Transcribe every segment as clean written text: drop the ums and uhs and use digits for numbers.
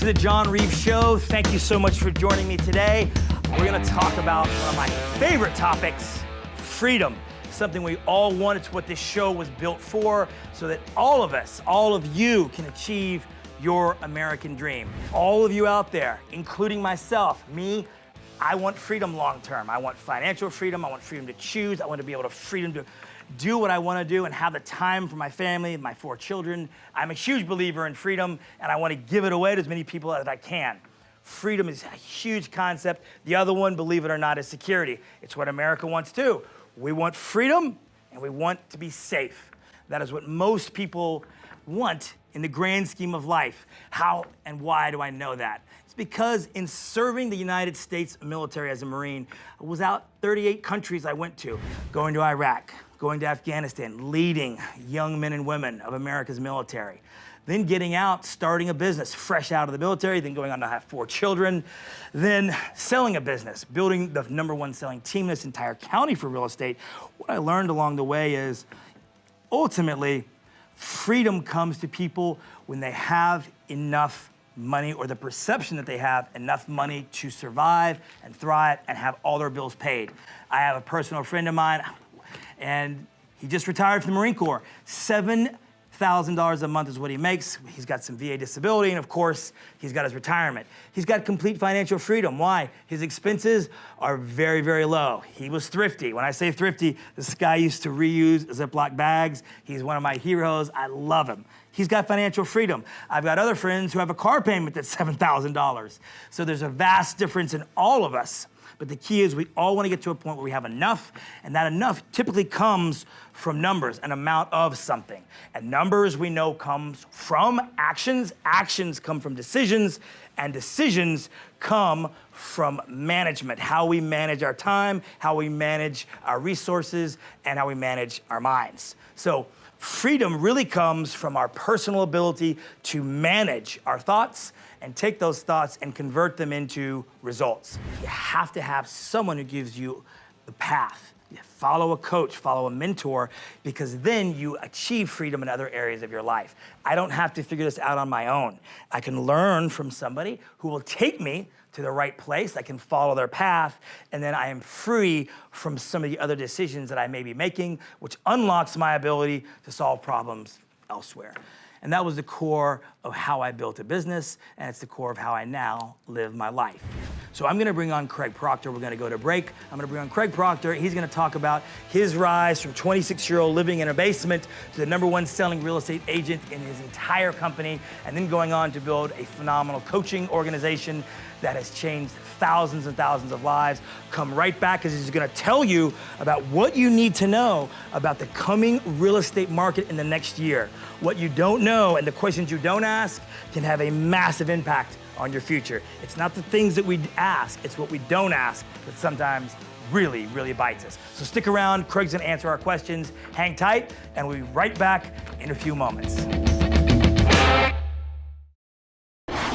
to the John Reeves Show. Thank you so much for joining me today. We're going to talk about one of my favorite topics, freedom. Something we all want. It's what this show was built for, so that all of us, all of you, can achieve your American dream. All of you out there, including myself, me, I want freedom long term. I want financial freedom. I want freedom to choose. I want to be able to freedom to do what I want to do and have the time for my family and my 4 children. I'm a huge believer in freedom, and I want to give it away to as many people as I can. Freedom is a huge concept. The other one, believe it or not, is security. It's what America wants too. We want freedom, and we want to be safe. That is what most people want in the grand scheme of life. How and why do I know that? It's because in serving the United States military as a Marine, I was out 38 countries I went to, going to Iraq, going to Afghanistan, leading young men and women of America's military. Then getting out, starting a business, fresh out of the military, then going on to have 4 children, then selling a business, building the #1 selling team in this entire county for real estate. What I learned along the way is, ultimately, freedom comes to people when they have enough money, or the perception that they have enough money to survive and thrive and have all their bills paid. I have a personal friend of mine, and he just retired from the Marine Corps. $7,000 a month is what he makes. He's got some VA disability, and of course, he's got his retirement. He's got complete financial freedom. Why? His expenses are very, very low. He was thrifty. When I say thrifty, this guy used to reuse Ziploc bags. He's one of my heroes. I love him. He's got financial freedom. I've got other friends who have a car payment that's $7,000. So there's a vast difference in all of us. But the key is we all want to get to a point where we have enough, and that enough typically comes from numbers, an amount of something. And numbers, we know, comes from actions. Actions come from decisions, and decisions come from management, how we manage our time, how we manage our resources, and how we manage our minds. So freedom really comes from our personal ability to manage our thoughts and take those thoughts and convert them into results. You have to have someone who gives you the path. You follow a coach, follow a mentor, because then you achieve freedom in other areas of your life. I don't have to figure this out on my own. I can learn from somebody who will take me to the right place. I can follow their path, and then I am free from some of the other decisions that I may be making, which unlocks my ability to solve problems elsewhere. And that was the core of how I built a business, and it's the core of how I now live my life. So I'm gonna bring on Craig Proctor. We're gonna go to break. I'm gonna bring on Craig Proctor. He's gonna talk about his rise from 26-year-old living in a basement to the #1 selling real estate agent in his entire company, and then going on to build a phenomenal coaching organization that has changed thousands and thousands of lives. Come right back, because he's gonna tell you about what you need to know about the coming real estate market in the next year. What you don't know and the questions you don't ask can have a massive impact on your future. It's not the things that we ask, it's what we don't ask that sometimes really, really bites us. So stick around, Craig's gonna answer our questions. Hang tight, and we'll be right back in a few moments.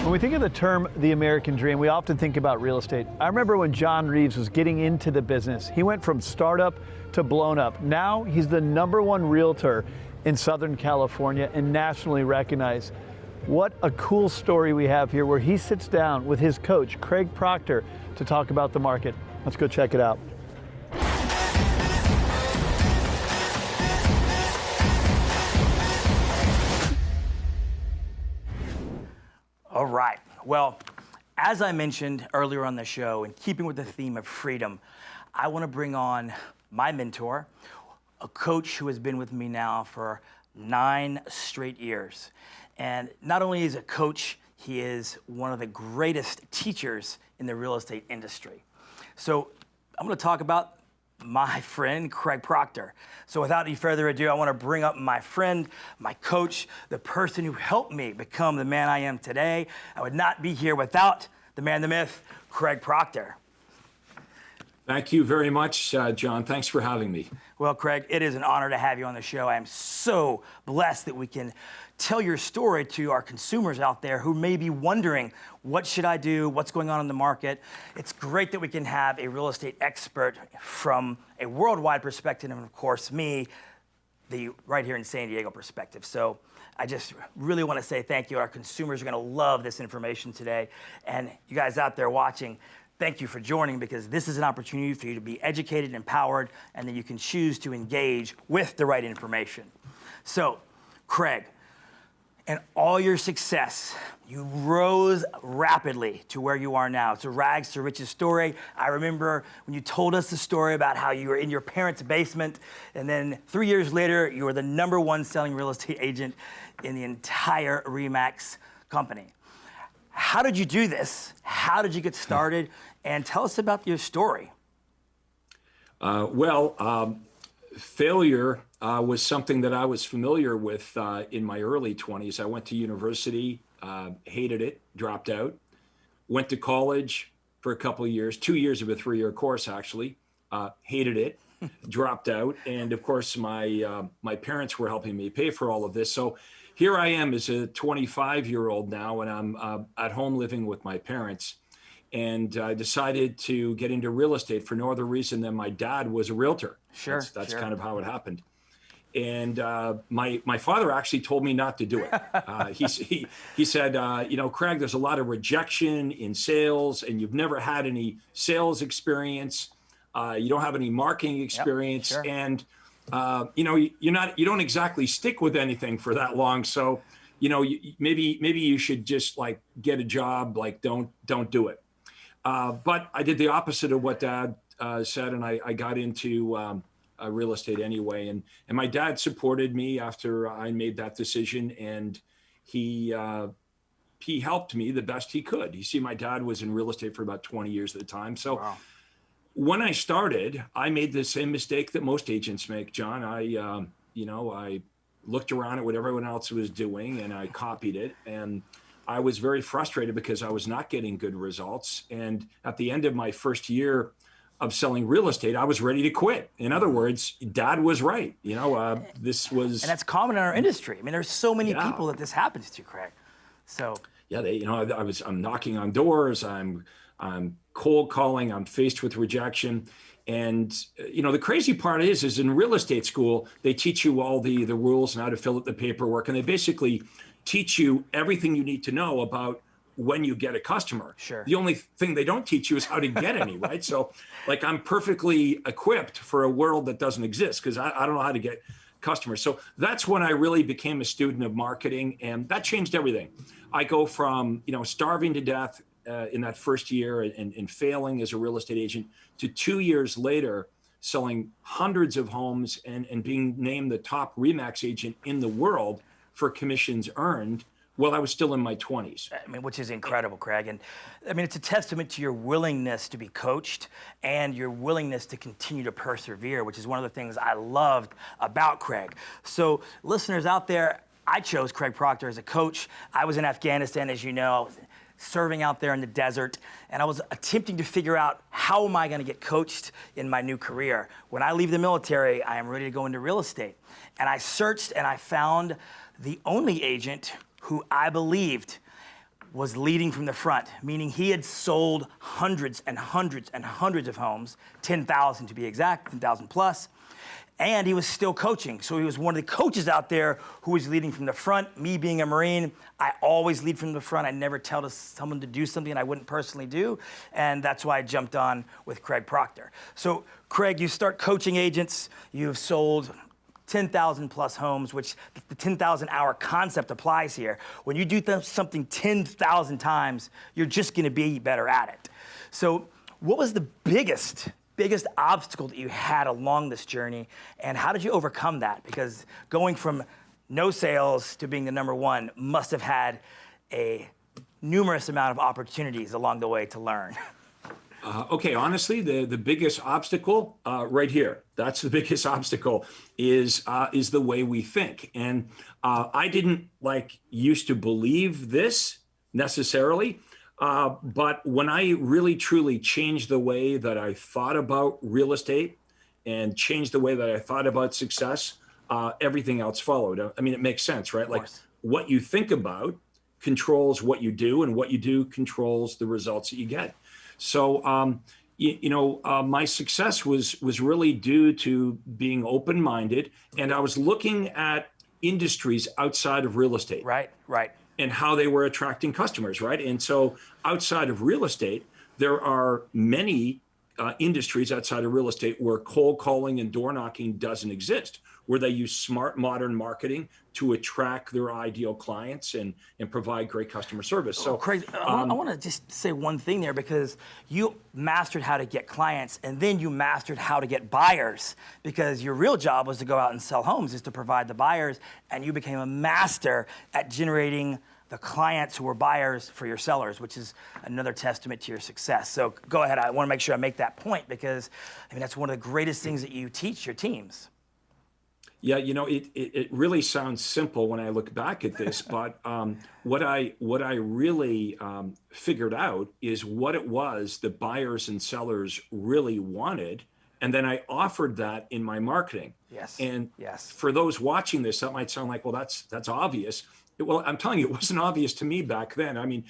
When we think of the term the American dream, we often think about real estate. I remember when John Reeves was getting into the business. He went from startup to blown up. Now he's the #1 realtor in Southern California and nationally recognized. What a cool story we have here, where he sits down with his coach, Craig Proctor, to talk about the market. Let's go check it out. All right. Well, as I mentioned earlier on the show, in keeping with the theme of freedom, I want to bring on my mentor, a coach who has been with me now for 9 straight years. And not only is he a coach, he is one of the greatest teachers in the real estate industry. So I'm going to talk about my friend, Craig Proctor. So without any further ado, I want to bring up my friend, my coach, the person who helped me become the man I am today. I would not be here without the man, the myth, Craig Proctor. Thank you very much, John. Thanks for having me. Well, Craig, it is an honor to have you on the show. I am so blessed that we can tell your story to our consumers out there who may be wondering, what should I do? What's going on in the market? It's great that we can have a real estate expert from a worldwide perspective, and of course, me, the right here in San Diego perspective. So I just really want to say thank you. Our consumers are going to love this information today. And you guys out there watching, thank you for joining, because this is an opportunity for you to be educated, empowered, and then you can choose to engage with the right information. So, Craig, and all your success, you rose rapidly to where you are now. It's a rags to riches story. I remember when you told us the story about how you were in your parents' basement, and then 3 years later, you were the #1 selling real estate agent in the entire RE/MAX company. How did you do this? How did you get started? And tell us about your story. Failure was something that I was familiar with in my early 20s. I went to university, hated it, dropped out, went to college for a couple of years, 2 years of a 3-year course, actually, hated it, dropped out. And of course, my parents were helping me pay for all of this. So here I am as a 25-year-old now, and I'm at home living with my parents. And I decided to get into real estate for no other reason than my dad was a realtor. Sure, that's sure. kind of how it happened. And my father actually told me not to do it. He said, Craig, there's a lot of rejection in sales, and you've never had any sales experience. You don't have any marketing experience, Yep, sure. and you don't exactly stick with anything for that long. So, maybe you should just like get a job. Like don't do it. But I did the opposite of what Dad said, and I got into real estate anyway. And my dad supported me after I made that decision, and he helped me the best he could. You see, my dad was in real estate for about 20 years at the time. So Wow. when I started, I made the same mistake that most agents make, John. I looked around at what everyone else was doing, and I copied it. And I was very frustrated because I was not getting good results. And at the end of my first year of selling real estate, I was ready to quit. In other words, Dad was right. This was... And that's common in our industry. I mean, there's so many people that this happens to, Craig. So... Yeah, I'm knocking on doors, I'm cold calling, I'm faced with rejection. And, the crazy part is in real estate school, they teach you all the rules and how to fill out the paperwork. And they basically teach you everything you need to know about when you get a customer. Sure. The only thing they don't teach you is how to get any, right? So like I'm perfectly equipped for a world that doesn't exist because I don't know how to get customers. So that's when I really became a student of marketing, and that changed everything. I go from, starving to death in that first year and failing as a real estate agent to 2 years later selling hundreds of homes and being named the top RE/MAX agent in the world for commissions earned while I was still in my 20s. I mean, which is incredible, Craig. And I mean, it's a testament to your willingness to be coached and your willingness to continue to persevere, which is one of the things I loved about Craig. So listeners out there, I chose Craig Proctor as a coach. I was in Afghanistan, as you know. I was serving out there in the desert, and I was attempting to figure out how am I going to get coached in my new career. When I leave the military, I am ready to go into real estate. And I searched and I found the only agent who I believed was leading from the front, meaning he had sold hundreds and hundreds and hundreds of homes, 10,000 to be exact, 10,000 plus, and he was still coaching. So he was one of the coaches out there who was leading from the front. Me being a Marine, I always lead from the front. I never tell someone to do something I wouldn't personally do, and that's why I jumped on with Craig Proctor. So Craig, you start coaching agents, you've sold 10,000 plus homes, which the 10,000 hour concept applies here. When you do something 10,000 times, you're just gonna be better at it. So what was the biggest obstacle that you had along this journey, and how did you overcome that? Because going from no sales to being the #1 must have had a numerous amount of opportunities along the way to learn. Okay, honestly, the biggest obstacle right here, that's the biggest obstacle is the way we think. And I didn't used to believe this necessarily, but when I really truly changed the way that I thought about real estate and changed the way that I thought about success, everything else followed. I mean, it makes sense, right? Like what you think about controls what you do, and what you do controls the results that you get. So, my success was really due to being open-minded, and I was looking at, industries outside of real estate. Right, right. And how they were attracting customers, right? And so outside of real estate, there are many industries outside of real estate where cold calling and door knocking doesn't exist, where they use smart modern marketing to attract their ideal clients and provide great customer service. So Craig, I want to just say one thing there, because you mastered how to get clients and then you mastered how to get buyers, because your real job was to go out and sell homes, is to provide the buyers, and you became a master at generating the clients who were buyers for your sellers, which is another testament to your success. So go ahead, I want to make sure I make that point, because I mean, that's one of the greatest things that you teach your teams. Yeah, you know, it really sounds simple when I look back at this, but what I really figured out is what it was that buyers and sellers really wanted, and then I offered that in my marketing. Yes. And yes. For those watching this, that might sound like, well, that's obvious. Well, I'm telling you, it wasn't obvious to me back then. I mean,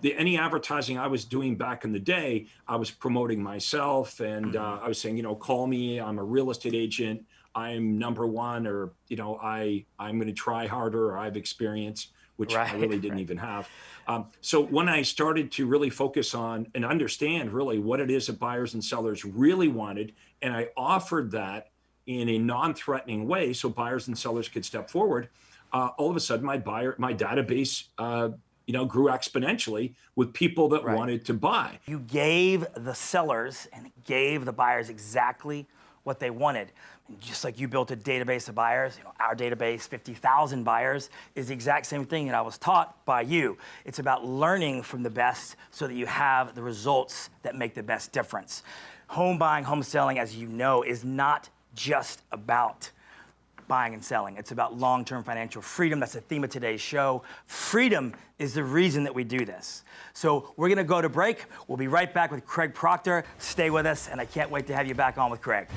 any advertising I was doing back in the day, I was promoting myself, and I was saying, you know, call me. I'm a real estate agent. I'm number one, or, you know, I'm going to try harder, or I have experience, which I really didn't even have. So when I started to really focus on and understand really what it is that buyers and sellers really wanted, and I offered that in a non-threatening way so buyers and sellers could step forward, all of a sudden my database, you know, grew exponentially with people that wanted to buy. You gave the sellers and gave the buyers exactly what they wanted. Just like you built a database of buyers, you know, our database, 50,000 buyers, is the exact same thing that I was taught by you. It's about learning from the best so that you have the results that make the best difference. Home buying, home selling, as you know, is not just about buying and selling. It's about long-term financial freedom. That's the theme of today's show. Freedom is the reason that we do this. So we're gonna go to break. We'll be right back with Craig Proctor. Stay with us, and I can't wait to have you back on with Craig.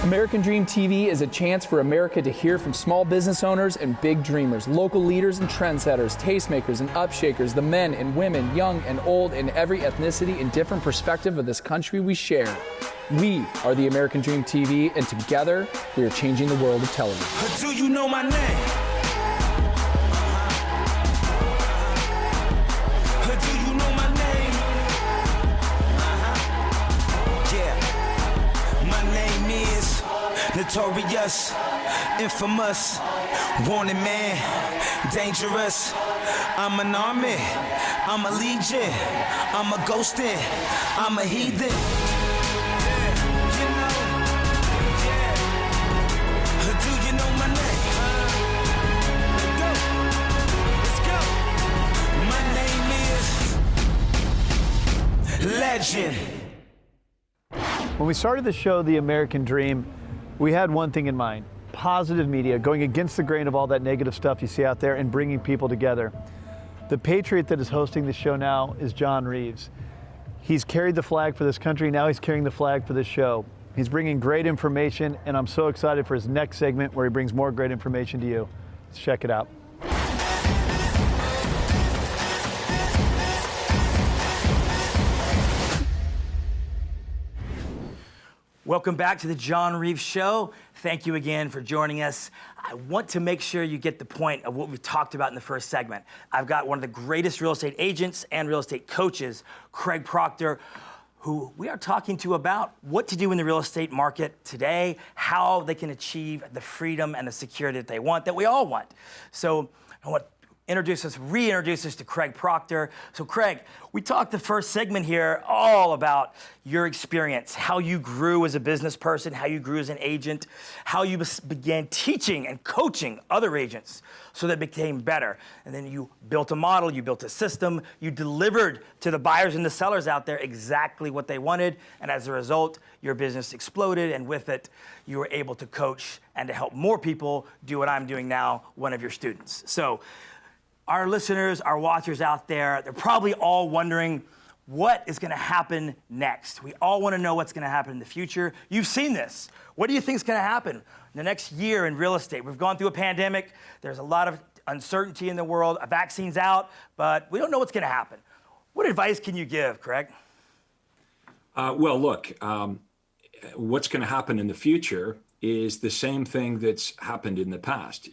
American Dream TV is a chance for America to hear from small business owners and big dreamers, local leaders and trendsetters, tastemakers and upshakers, the men and women, young and old, in every ethnicity and different perspective of this country we share. We are the American Dream TV, and together we are changing the world of television. Do you know my name? Do you know my name? Yeah, my name is notorious, infamous, wanted man, dangerous. I'm an army, I'm a legion, I'm a ghostin', I'm a heathen. Do you know my name? Let's go. My name is Legend. When we started the show, The American Dream, we had one thing in mind: positive media, going against the grain of all that negative stuff you see out there and bringing people together. The patriot that is hosting the show now is John Reeves. He's carried the flag for this country, now he's carrying the flag for this show. He's bringing great information, and I'm so excited for his next segment where he brings more great information to you. Let's check it out. Welcome back to the John Reeves Show. Thank you again for joining us. I want to make sure you get the point of what we talked about in the first segment. I've got one of the greatest real estate agents and real estate coaches, Craig Proctor, who we are talking to about what to do in the real estate market today, how they can achieve the freedom and the security that they want, that we all want. So I want to reintroduce us to Craig Proctor. So Craig, we talked the first segment here all about your experience, how you grew as a business person, how you grew as an agent, how you began teaching and coaching other agents so that it became better. And then you built a model, you built a system, you delivered to the buyers and the sellers out there exactly what they wanted. And as a result, your business exploded, and with it, you were able to coach and to help more people do what I'm doing now, one of your students. So our listeners, our watchers out there, they're probably all wondering what is going to happen next. We all want to know what's going to happen in the future. You've seen this. What do you think is going to happen in the next year in real estate? We've gone through a pandemic. There's a lot of uncertainty in the world. A vaccine's out, but we don't know what's going to happen. What advice can you give, Craig? Well, look, what's going to happen in the future is the same thing that's happened in the past.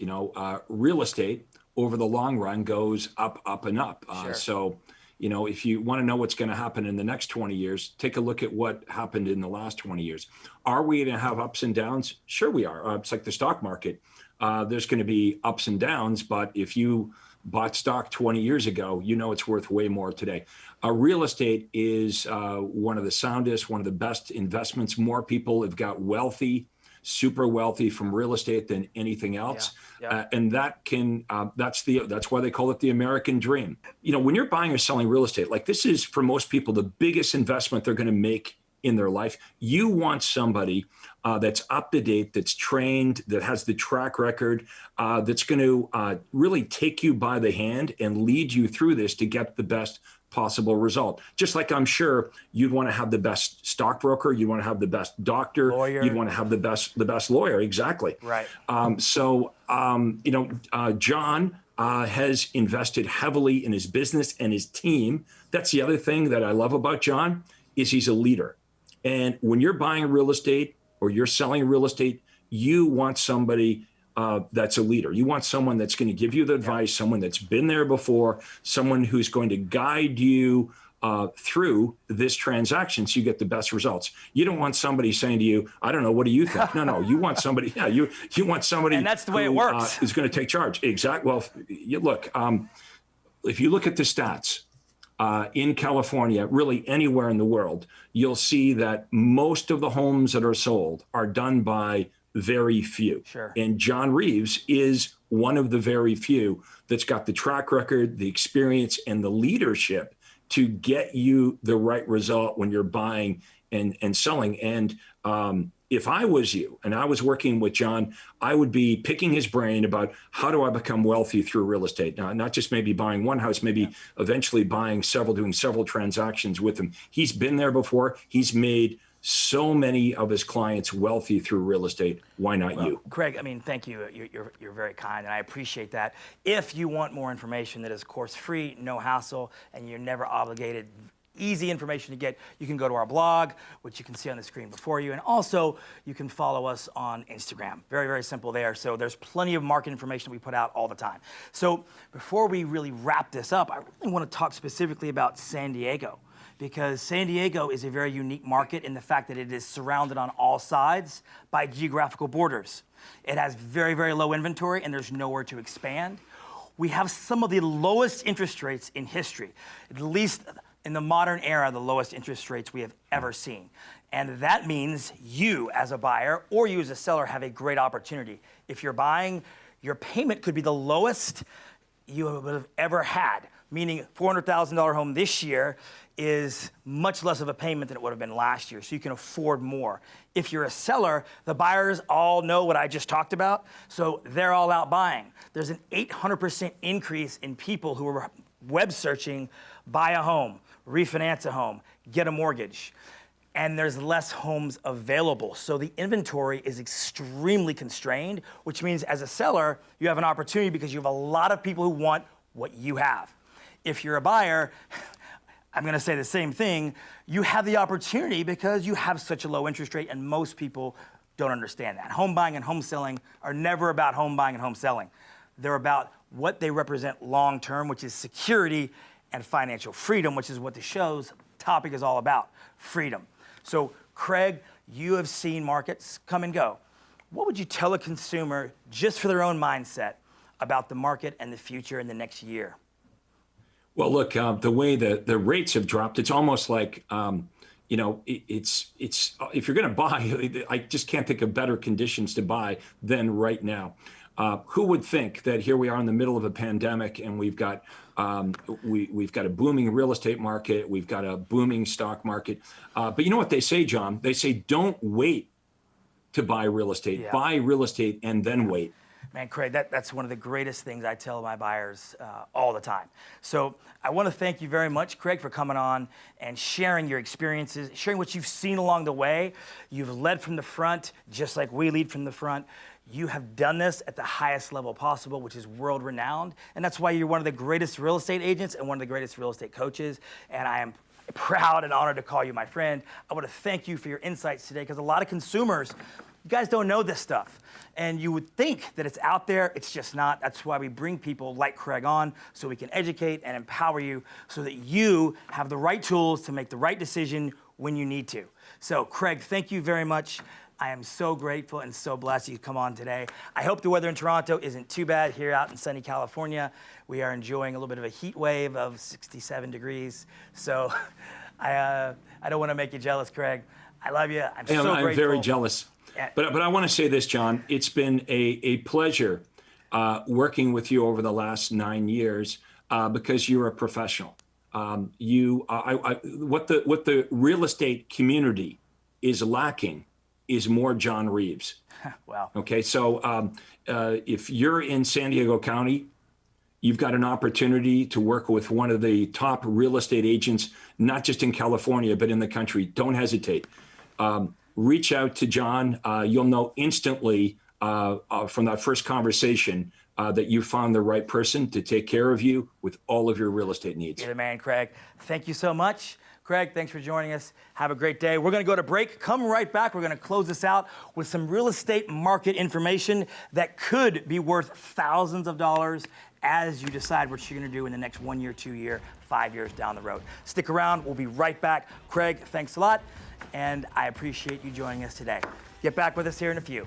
Real estate over the long run goes up, up, and up. Sure. So, if you want to know what's going to happen in the next 20 years, take a look at what happened in the last 20 years. Are we going to have ups and downs? Sure we are. It's like the stock market. There's going to be ups and downs, but if you bought stock 20 years ago, it's worth way more today. Real estate is one of the soundest, one of the best investments. More people have got wealthy, super wealthy from real estate than anything else. Yeah. And that's why they call it the American dream. When you're buying or selling real estate, like this is for most people, the biggest investment they're going to make in their life. You want somebody that's up to date, that's trained, that has the track record, that's going to really take you by the hand and lead you through this to get the best possible result. Just like I'm sure you'd want to have the best stockbroker, you'd want to have the best doctor, lawyer. You'd want to have the best lawyer. Exactly. Right. John has invested heavily in his business and his team. That's the other thing that I love about John is he's a leader. And when you're buying real estate or you're selling real estate, you want somebody that's a leader. You want someone that's going to give you the advice, someone that's been there before, someone who's going to guide you through this transaction so you get the best results. You don't want somebody saying to you, I don't know, what do you think? No, you want somebody, you want somebody and that's the way it works. Is going to take charge. Exactly. Well, if you look at the stats, in California, really anywhere in the world, you'll see that most of the homes that are sold are done by very few. Sure. And John Reeves is one of the very few that's got the track record, the experience, and the leadership to get you the right result when you're buying and selling. And if I was you and I was working with John, I would be picking his brain about how do I become wealthy through real estate? Now, not just maybe buying one house, maybe eventually buying several, doing several transactions with him. He's been there before. He's made so many of his clients wealthy through real estate. Why not you? Craig, thank you. You're very kind, and I appreciate that. If you want more information that is, of course, free, no hassle, and you're never obligated, easy information to get, you can go to our blog, which you can see on the screen before you, and also you can follow us on Instagram. Very, very simple there. So there's plenty of market information we put out all the time. So before we really wrap this up, I really want to talk specifically about San Diego, because San Diego is a very unique market in the fact that it is surrounded on all sides by geographical borders. It has very, very low inventory, and there's nowhere to expand. We have some of the lowest interest rates in history, at least in the modern era, the lowest interest rates we have ever seen. And that means you as a buyer or you as a seller have a great opportunity. If you're buying, your payment could be the lowest you would have ever had, meaning $400,000 home this year is much less of a payment than it would have been last year, so you can afford more. If you're a seller, the buyers all know what I just talked about, so they're all out buying. There's an 800% increase in people who are web searching, buy a home, refinance a home, get a mortgage, and there's less homes available. So the inventory is extremely constrained, which means as a seller, you have an opportunity because you have a lot of people who want what you have. If you're a buyer, I'm gonna say the same thing, you have the opportunity because you have such a low interest rate, and most people don't understand that. Home buying and home selling are never about home buying and home selling. They're about what they represent long-term, which is security and financial freedom, which is what the show's topic is all about, freedom. So Craig, you have seen markets come and go. What would you tell a consumer just for their own mindset about the market and the future in the next year? Well, look, the way the rates have dropped, it's almost like, it's if you're going to buy, I just can't think of better conditions to buy than right now. Who would think that here we are in the middle of a pandemic and we've got we've got a booming real estate market, we've got a booming stock market. But you know what they say, John? They say don't wait to buy real estate. Yeah. Buy real estate and then wait. Man, Craig, that's one of the greatest things I tell my buyers all the time. So I want to thank you very much, Craig, for coming on and sharing your experiences, sharing what you've seen along the way. You've led from the front, just like we lead from the front. You have done this at the highest level possible, which is world-renowned. And that's why you're one of the greatest real estate agents and one of the greatest real estate coaches. And I am proud and honored to call you my friend. I want to thank you for your insights today, because a lot of consumers, you guys don't know this stuff. And you would think that it's out there, it's just not. That's why we bring people like Craig on, so we can educate and empower you so that you have the right tools to make the right decision when you need to. So Craig, thank you very much. I am so grateful and so blessed you come on today. I hope the weather in Toronto isn't too bad here out in sunny California. We are enjoying a little bit of a heat wave of 67 degrees. So I don't want to make you jealous, Craig. I love you. I'm so grateful. I'm very jealous. But I want to say this, John. It's been a pleasure working with you over the last 9 years because you're a professional. What the real estate community is lacking is more John Reeves. Wow. Okay, so if you're in San Diego County, you've got an opportunity to work with one of the top real estate agents, not just in California, but in the country. Don't hesitate. Reach out to John. You'll know instantly from that first conversation that you found the right person to take care of you with all of your real estate needs. You're the man, Craig. Thank you so much. Craig, thanks for joining us. Have a great day. We're going to go to break. Come right back. We're going to close this out with some real estate market information that could be worth thousands of dollars as you decide what you're going to do in the next 1 year, 2 year, 5 years down the road. Stick around. We'll be right back. Craig, thanks a lot. And I appreciate you joining us today. Get back with us here in a few.